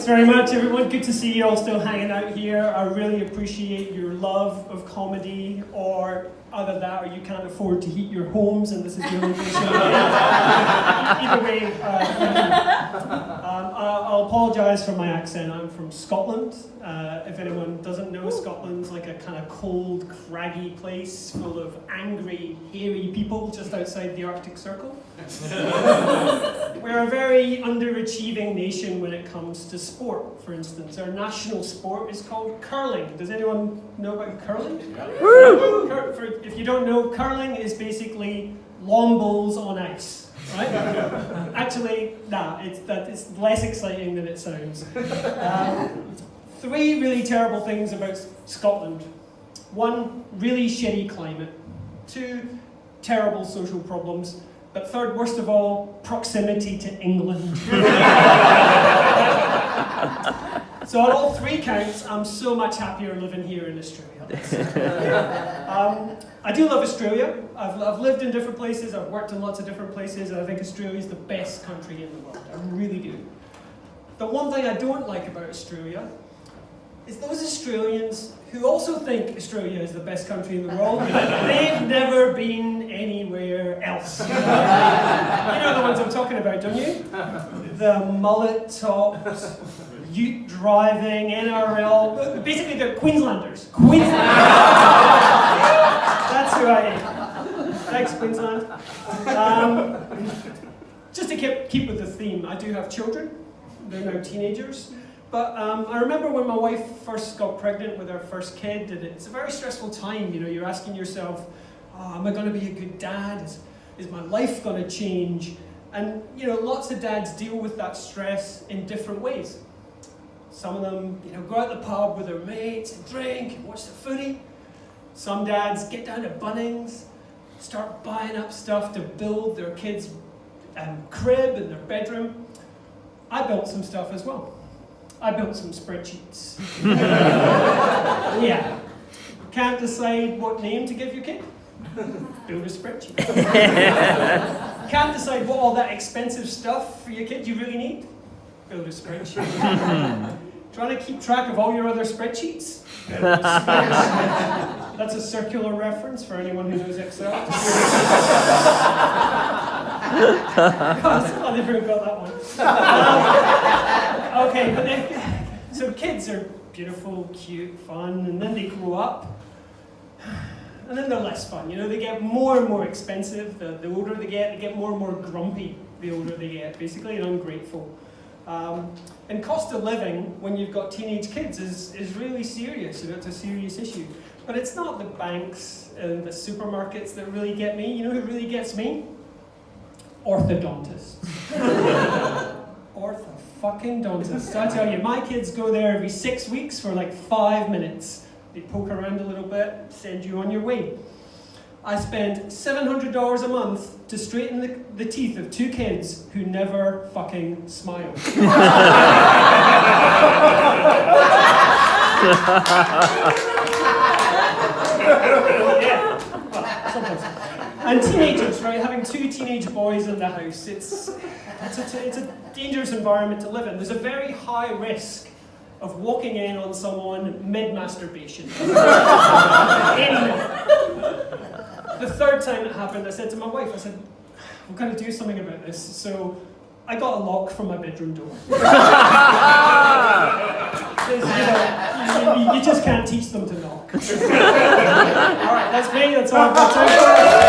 Thanks very much, everyone. Good to see you all still hanging out here. I really appreciate your love of comedy, or either that or you can't afford to heat your homes and this is the only place you'll get. Either way, I'll apologise for my accent. I'm from Scotland. If anyone doesn't know, Scotland's like a kind of cold, craggy place full of angry, hairy people just outside the Arctic Circle. We're a very underachieving nation when it comes to sport, for instance. Our national sport is called curling. Does anyone know about curling? If you don't know, curling is basically long bowls on ice, right? Actually, it's less exciting than it sounds. Three really terrible things about Scotland. One, really shitty climate. Two, terrible social problems. But third, worst of all, proximity to England. So on all three counts, I'm so much happier living here in Australia. I do love Australia. I've lived in different places, I've worked in lots of different places, and I think Australia is the best country in the world. I really do. The one thing I don't like about Australia is those Australians who also think Australia is the best country in the world, but they've never been anywhere else. You know the ones I'm talking about, don't you? The mullet tops, ute driving, NRL, basically they're Queenslanders. That's who I am. Thanks, Queensland. Just to keep with the theme, I do have children. They're now teenagers. But I remember when my wife first got pregnant with our first kid, and it's a very stressful time. You know, you're asking yourself, oh, am I going to be a good dad? Is my life going to change? And, you know, lots of dads deal with that stress in different ways. Some of them, you know, go out the pub with their mates and drink and watch the footy. Some dads get down to Bunnings, start buying up stuff to build their kids' crib and their bedroom. I built some stuff as well. I built some spreadsheets. Yeah. Can't decide what name to give your kid? Build a spreadsheet. Can't decide what all that expensive stuff for your kid you really need? Build a spreadsheet. Trying to keep track of all your other spreadsheets? Build a spreadsheet. That's a circular reference for anyone who knows Excel. I never got that one. Okay, but so kids are beautiful, cute, fun, and then they grow up, and then they're less fun. You know, they get more and more expensive. The older they get more and more grumpy the older they get, basically, and ungrateful. And cost of living, when you've got teenage kids, is really serious, and it's a serious issue. But it's not the banks and the supermarkets that really get me. You know who really gets me? Orthodontists. Ortho-fucking-dontists. I tell you, my kids go there every 6 weeks for like 5 minutes. They poke around a little bit, send you on your way. I spend $700 a month to straighten the teeth of 2 kids who never fucking smile. Yeah, well, sometimes. And teenagers, right? Having 2 teenage boys in the house, it's a dangerous environment to live in. There's a very high risk of walking in on someone mid-masturbation. The third time it happened, I said to my wife, I said, we've got to do something about this. So I got a lock from my bedroom door. You just can't teach them to knock. All right, that's me. That's all I've got time for.